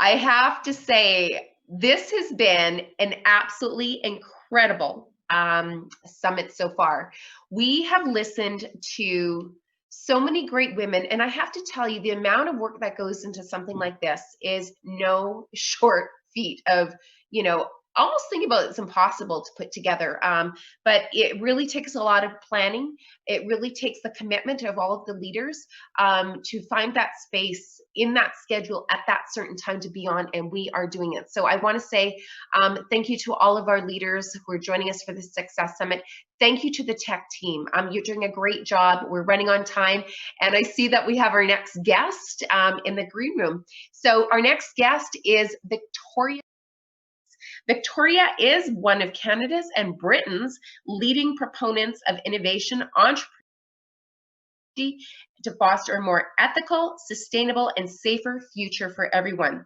I have to say, this has been an absolutely incredible summit so far. We have listened to so many great women, and I have to tell you, the amount of work that goes into something like this is no short feat of, almost think about it's impossible to put together. But it really takes a lot of planning. It really takes the commitment of all of the leaders to find that space in that schedule at that certain time to be on, and we are doing it. So I want to say thank you to all of our leaders who are joining us for the Success Summit. Thank you to the tech team. You're doing a great job. We're running on time, and I see that we have our next guest in the green room. So our next guest is Victoria. Victoria is one of Canada's and Britain's leading proponents of innovation, entrepreneurship, to foster a more ethical, sustainable, and safer future for everyone.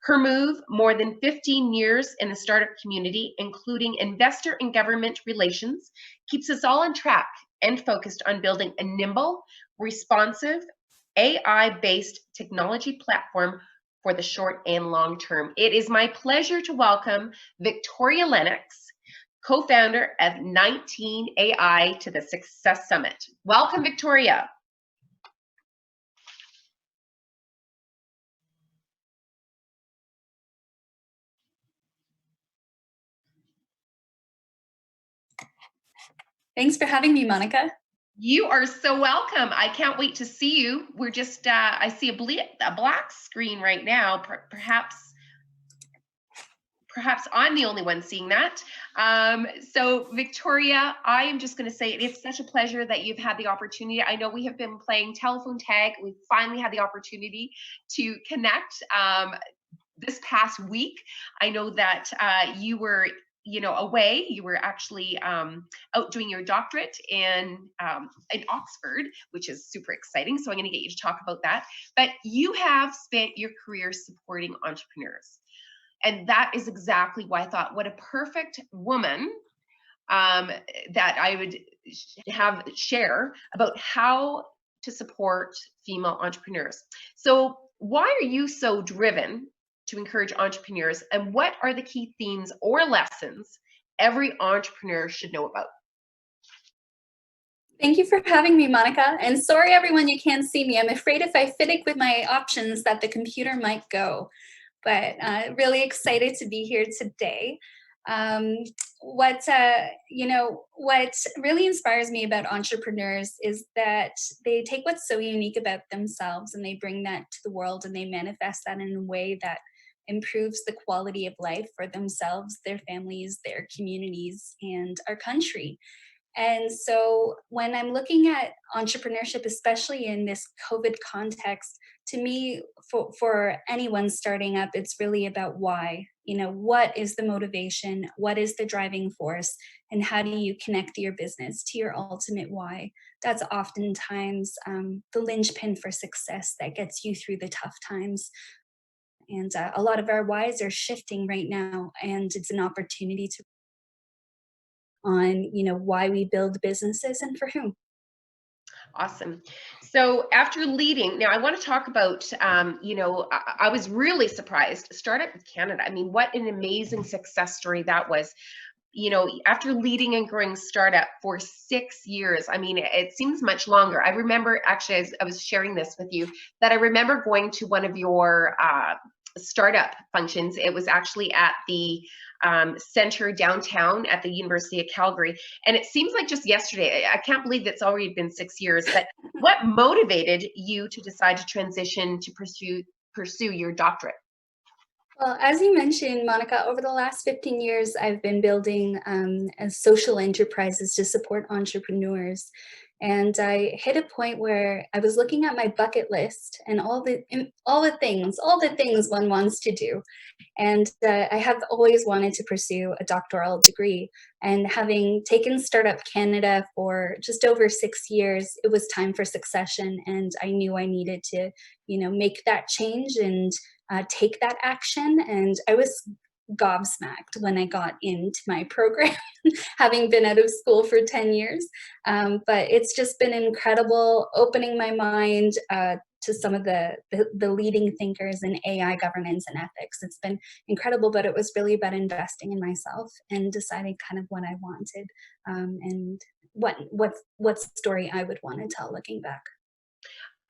Her move, more than 15 years in the startup community, including investor and government relations, keeps us all on track and focused on building a nimble, responsive, AI-based technology platform for the short and long term. It is my pleasure to welcome Victoria Lennox, co-founder of Ninteen AI, to the Success Summit. Welcome, Victoria. Thanks for having me, Monica. You are so welcome. I can't wait to see you. We're just, I see a black screen right now. Perhaps I'm the only one seeing that. So Victoria, I am just going to say it's such a pleasure that you've had the opportunity. I know we have been playing telephone tag. We finally had the opportunity to connect this past week. I know that you were away. You were actually out doing your doctorate in Oxford, which is super exciting. So I'm going to get you to talk about that. But you have spent your career supporting entrepreneurs. And that is exactly why I thought, what a perfect woman that I would have share about how to support female entrepreneurs. So why are you so driven to encourage entrepreneurs, and what are the key themes or lessons every entrepreneur should know about? Thank you for having me, Monica. And sorry, everyone, you can't see me. I'm afraid if I fiddle with my options that the computer might go. But really excited to be here today. What really inspires me about entrepreneurs is that they take what's so unique about themselves and they bring that to the world, and they manifest that in a way that improves the quality of life for themselves, their families, their communities, and our country. And so when I'm looking at entrepreneurship, especially in this COVID context, to me, for anyone starting up, it's really about why. What is the motivation? What is the driving force? And how do you connect your business to your ultimate why? That's oftentimes the linchpin for success that gets you through the tough times. And a lot of our whys are shifting right now, and it's an opportunity to on why we build businesses and for whom. Awesome. So after leading, now I want to talk about, I was really surprised. Startup Canada. I mean, what an amazing success story that was. After leading and growing startup for 6 years, I mean, it seems much longer. I remember, actually, as I was sharing this with you, that I remember going to one of your startup functions. It was actually at the center downtown at the University of Calgary. And it seems like just yesterday. I can't believe it's already been 6 years. But what motivated you to decide to transition to pursue your doctorate? Well, as you mentioned, Monica, over the last 15 years, I've been building social enterprises to support entrepreneurs. And I hit a point where I was looking at my bucket list and all the things one wants to do. And I have always wanted to pursue a doctoral degree. And having taken Startup Canada for just over 6 years, it was time for succession. And I knew I needed to, make that change and take that action. And I was gobsmacked when I got into my program, having been out of school for 10 years. But it's just been incredible, opening my mind to some of the leading thinkers in AI governance and ethics. It's been incredible, but it was really about investing in myself and deciding kind of what I wanted, and what story I would want to tell looking back.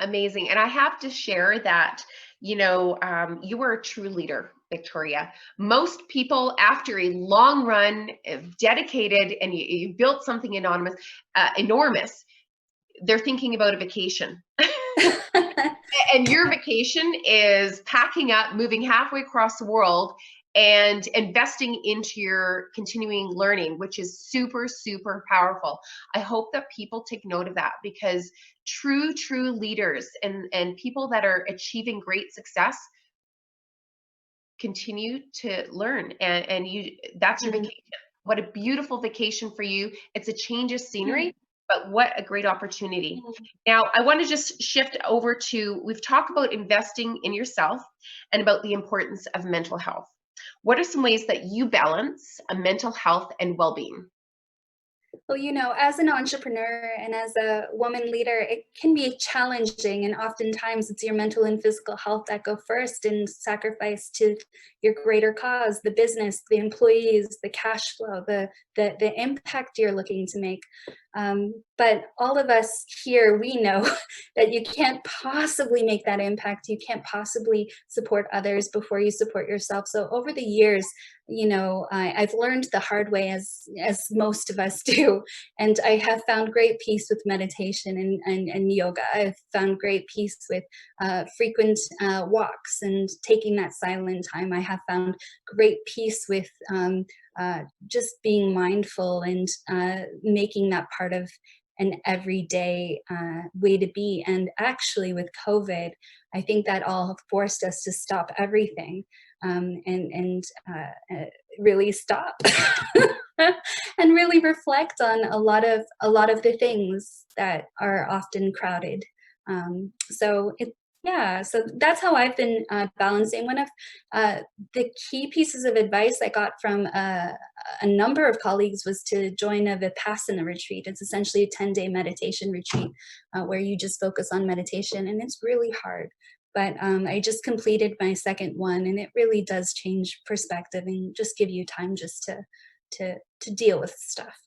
Amazing. And I have to share that, you were a true leader, Victoria. Most people, after a long run of dedicated and you built something enormous, they're thinking about a vacation. And your vacation is packing up, moving halfway across the world, and investing into your continuing learning, which is super, super powerful. I hope that people take note of that, because true leaders and people that are achieving great success continue to learn, and that's your vacation. What a beautiful vacation for you. It's a change of scenery, but what a great opportunity. Now, I want to just shift over to, we've talked about investing in yourself and about the importance of mental health. What are some ways that you balance a mental health and well-being? Well, as an entrepreneur and as a woman leader, it can be challenging, and oftentimes it's your mental and physical health that go first in sacrifice to your greater cause, the business, the employees, the cash flow, the impact you're looking to make. But all of us here, we know that you can't possibly make that impact. You can't possibly support others before you support yourself. So over the years, I've learned the hard way, as most of us do. And I have found great peace with meditation and yoga. I've found great peace with frequent walks and taking that silent time. I have found great peace with just being mindful and making that part of an everyday way to be. And actually with COVID, I think that all forced us to stop everything, and really stop and really reflect on a lot of the things that are often crowded. So that's how I've been balancing. One of the key pieces of advice I got from a number of colleagues was to join a Vipassana retreat. It's essentially a 10-day meditation retreat where you just focus on meditation, and it's really hard. But I just completed my second one, and it really does change perspective and just give you time just to deal with stuff.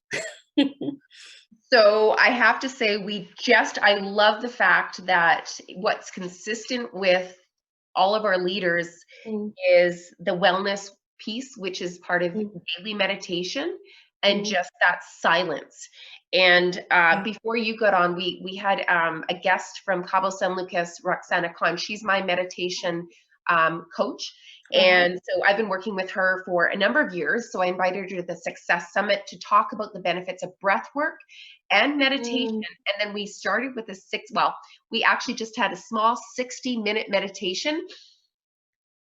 So I have to say, I love the fact that what's consistent with all of our leaders is the wellness piece, which is part of daily meditation and just that silence. And before you got on, we had a guest from Cabo San Lucas, Rukhsana. She's my meditation coach. And so I've been working with her for a number of years. So I invited her to the Success Summit to talk about the benefits of breath work and meditation. And then we started with we actually just had a small 60-minute meditation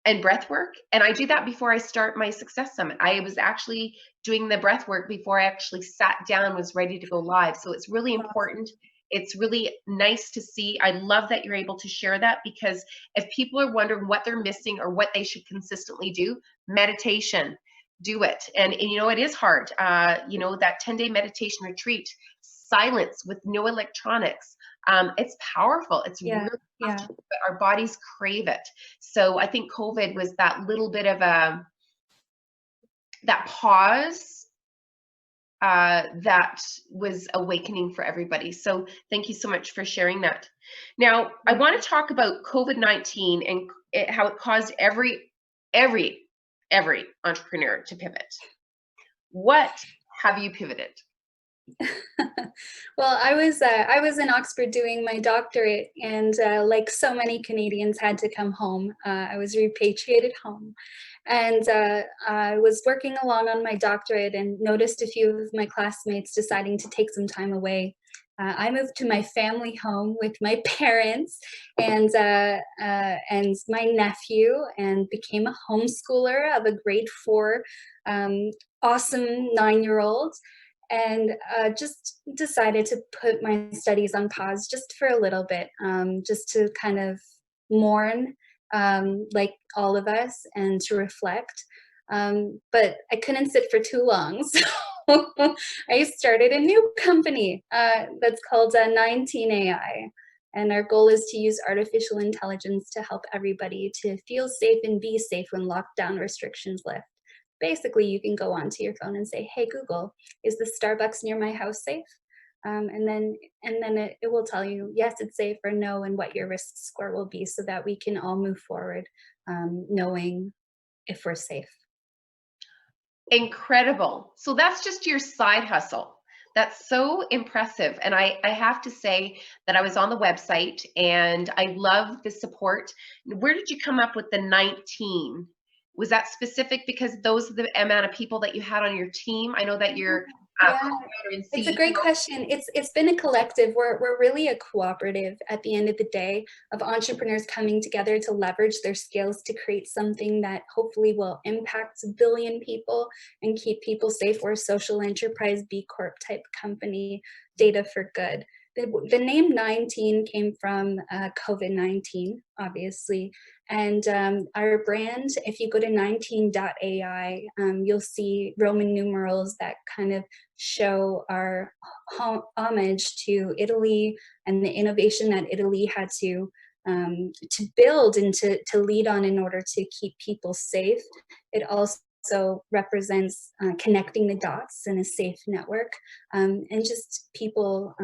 and breath work. And I do that before I start my Success Summit. I was actually doing the breath work before I actually sat down, was ready to go live. So it's really important. It's really nice to see. I love that you're able to share that, because if people are wondering what they're missing or what they should consistently do, meditation, do it. And it is hard. That 10-day meditation retreat, silence with no electronics. It's powerful. It's really powerful, but our bodies crave it. So I think COVID was that little bit of that pause that was awakening for everybody. So thank you so much for sharing that. Now, I want to talk about COVID-19 and how it caused every entrepreneur to pivot. What have you pivoted? Well, I was in Oxford doing my doctorate, and like so many Canadians, had to come home. I was repatriated home, and I was working along on my doctorate and noticed a few of my classmates deciding to take some time away. I moved to my family home with my parents and my nephew, and became a homeschooler of a grade 4 awesome 9-year-old. And just decided to put my studies on pause just for a little bit, just to kind of mourn, like all of us, and to reflect. But I couldn't sit for too long, so I started a new company that's called Ninteen AI. And our goal is to use artificial intelligence to help everybody to feel safe and be safe when lockdown restrictions lift. Basically, you can go onto your phone and say, hey, Google, is the Starbucks near my house safe? And then it will tell you, yes, it's safe, or no, and what your risk score will be, so that we can all move forward knowing if we're safe. Incredible. So that's just your side hustle. That's so impressive. And I have to say that I was on the website and I love the support. Where did you come up with the 19? Was that specific because those are the amount of people that you had on your team? I know that you're Yeah, co-founder and it's a CEO. great question. It's been a collective. We're really a cooperative at the end of the day, of entrepreneurs coming together to leverage their skills to create something that hopefully will impact a billion people and keep people safe. We're a social enterprise B Corp type company, data for good. The name 19 came from COVID-19, obviously. And our brand, if you go to 19.ai, you'll see Roman numerals that kind of show our homage to Italy and the innovation that Italy had to build and to lead on in order to keep people safe. It also represents connecting the dots in a safe network, and just people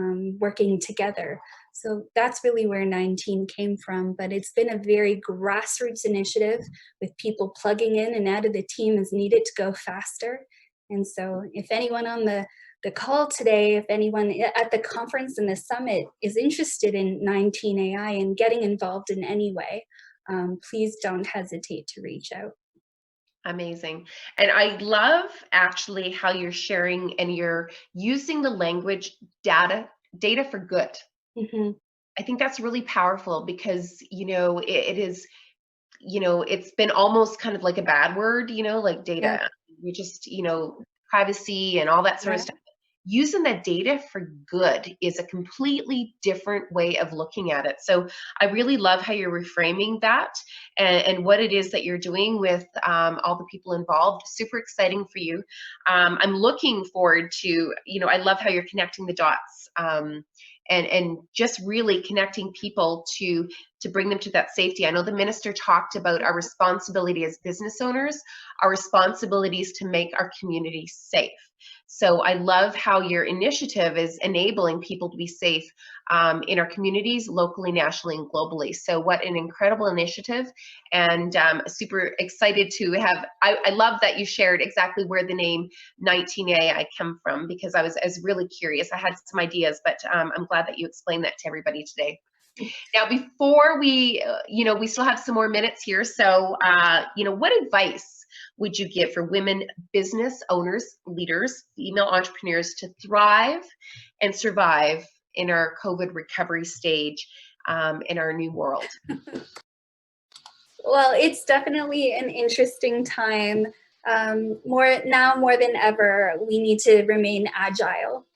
working together. So that's really where 19 came from, but it's been a very grassroots initiative with people plugging in and out of the team as needed to go faster. And so if anyone on the call today, if anyone at the conference and the summit is interested in 19AI and getting involved in any way, please don't hesitate to reach out. Amazing. And I love actually how you're sharing and you're using the language data for good. Mm-hmm. I think that's really powerful because, it is, it's been almost kind of like a bad word, like data. Yeah. We just, privacy and all that sort of Yeah. stuff. Using that data for good is a completely different way of looking at it. So I really love how you're reframing that and what it is that you're doing with all the people involved. Super exciting for you. I'm looking forward to, I love how you're connecting the dots and just really connecting people to bring them to that safety. I know the minister talked about our responsibility as business owners, our responsibilities to make our community safe. So I love how your initiative is enabling people to be safe in our communities, locally, nationally, and globally. So what an incredible initiative, and super excited to have, I love that you shared exactly where the name 19AI come from, because I was really curious. I had some ideas, but I'm glad that you explained that to everybody today. Now, before we, we still have some more minutes here. So, what advice would you give for women business owners, leaders, female entrepreneurs to thrive and survive in our COVID recovery stage in our new world? Well, it's definitely an interesting time. More than ever, we need to remain agile.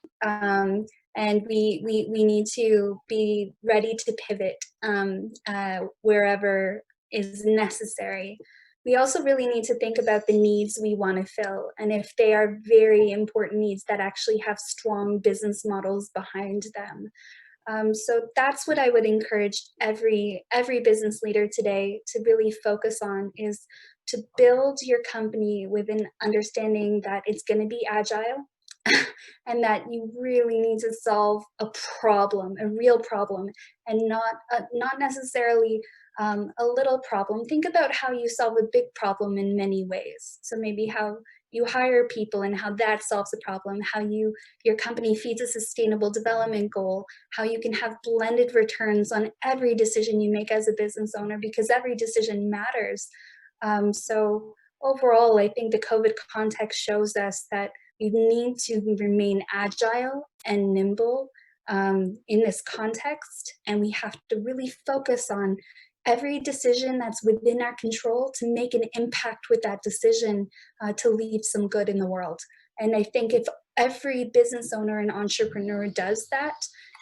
And we need to be ready to pivot wherever is necessary. We also really need to think about the needs we want to fill, and if they are very important needs that actually have strong business models behind them. So that's what I would encourage every business leader today to really focus on, is to build your company with an understanding that it's going to be agile and that you really need to solve a problem, a real problem, and not necessarily a little problem. Think about how you solve a big problem in many ways. So maybe how you hire people and how that solves a problem, how your company feeds a sustainable development goal, how you can have blended returns on every decision you make as a business owner, because every decision matters. So overall, I think the COVID context shows us that we need to remain agile and nimble in this context, and we have to really focus on every decision that's within our control to make an impact with that decision to leave some good in the world. And I think if every business owner and entrepreneur does that,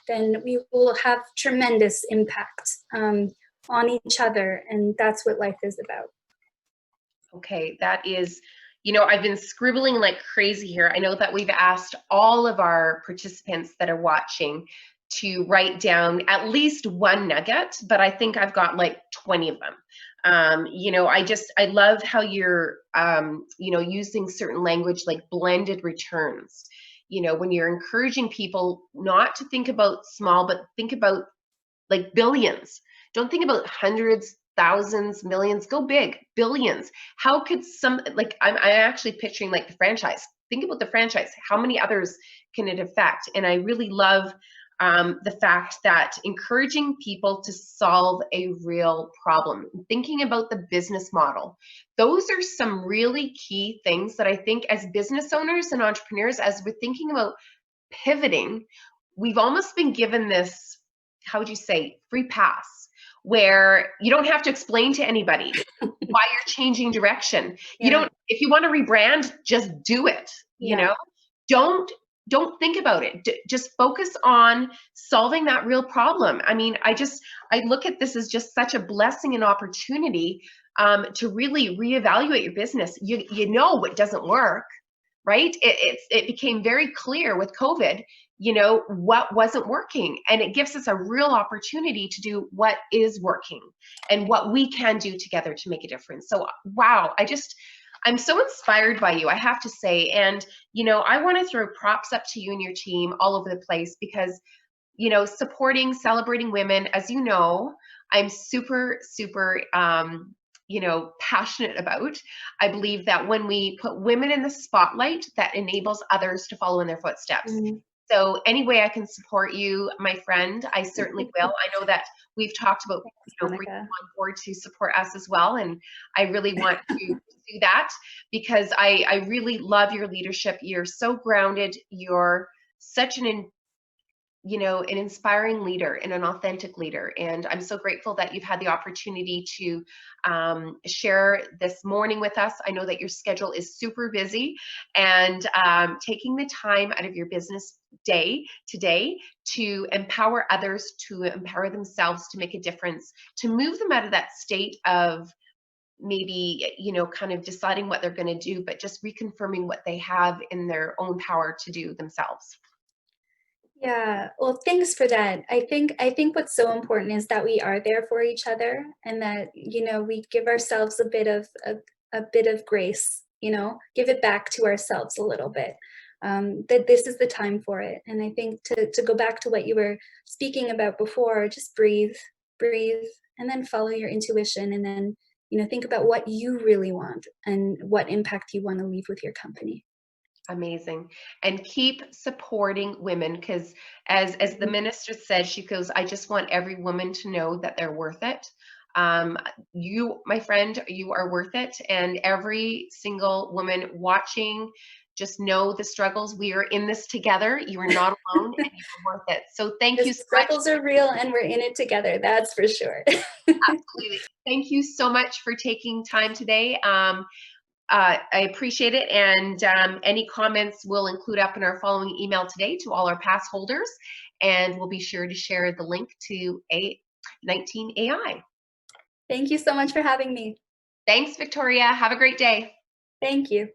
then we will have tremendous impact on each other, and that's what life is about. Okay, that is, I've been scribbling like crazy here. I know that we've asked all of our participants that are watching to write down at least one nugget, but I think I've got like 20 of them. You know, I love how you're, you know, using certain language like blended returns. You know, when you're encouraging people not to think about small, but think about like billions. Don't think about hundreds, thousands, millions. Go big, billions. How could some, like, I'm actually picturing like the franchise. Think about the franchise. How many others can it affect? And I really love the fact that encouraging people to solve a real problem, thinking about the business model. Those are some really key things that I think as business owners and entrepreneurs, as we're thinking about pivoting, we've almost been given this, how would you say, free pass, where you don't have to explain to anybody why you're changing direction. You don't, if you want to rebrand, just do it. You know, don't think about it. Just focus on solving that real problem. I mean, I look at this as just such a blessing and opportunity to really reevaluate your business. You know what doesn't work, right? It became very clear with COVID, you know, what wasn't working, and it gives us a real opportunity to do what is working and what we can do together to make a difference. So, wow, I'm so inspired by you, I have to say. And, you know, I want to throw props up to you and your team all over the place because, you know, supporting, celebrating women, as you know, I'm super, super, you know, passionate about. I believe that when we put women in the spotlight, that enables others to follow in their footsteps. Mm-hmm. So any way I can support you, my friend, I certainly will. I know that we've talked about, you know, bringing you on board to support us as well. And I really want to do that because I really love your leadership. You're so grounded. You're such an inspiring leader and an authentic leader. And I'm so grateful that you've had the opportunity to share this morning with us. I know that your schedule is super busy, and taking the time out of your business day today to empower others, to empower themselves, to make a difference, to move them out of that state of maybe, you know, kind of deciding what they're going to do, but just reconfirming what they have in their own power to do themselves. Yeah, well, thanks for that. I think what's so important is that we are there for each other, and that, you know, we give ourselves a bit of grace, you know, give it back to ourselves a little bit. That this is the time for it. And I think to go back to what you were speaking about before, just breathe, and then follow your intuition, and then, you know, think about what you really want and what impact you want to leave with your company. Amazing. And keep supporting women, because as the minister said, she goes, I just want every woman to know that they're worth it. You, my friend, you are worth it. And every single woman watching, just know the struggles. We are in this together. You are not alone, and you're worth it. So thank you so much. The struggles are real, and we're in it together. That's for sure. Absolutely. Thank you so much for taking time today. I appreciate it, and any comments we'll include up in our following email today to all our pass holders, and we'll be sure to share the link to 19 AI. Thank you so much for having me. Thanks, Victoria. Have a great day. Thank you.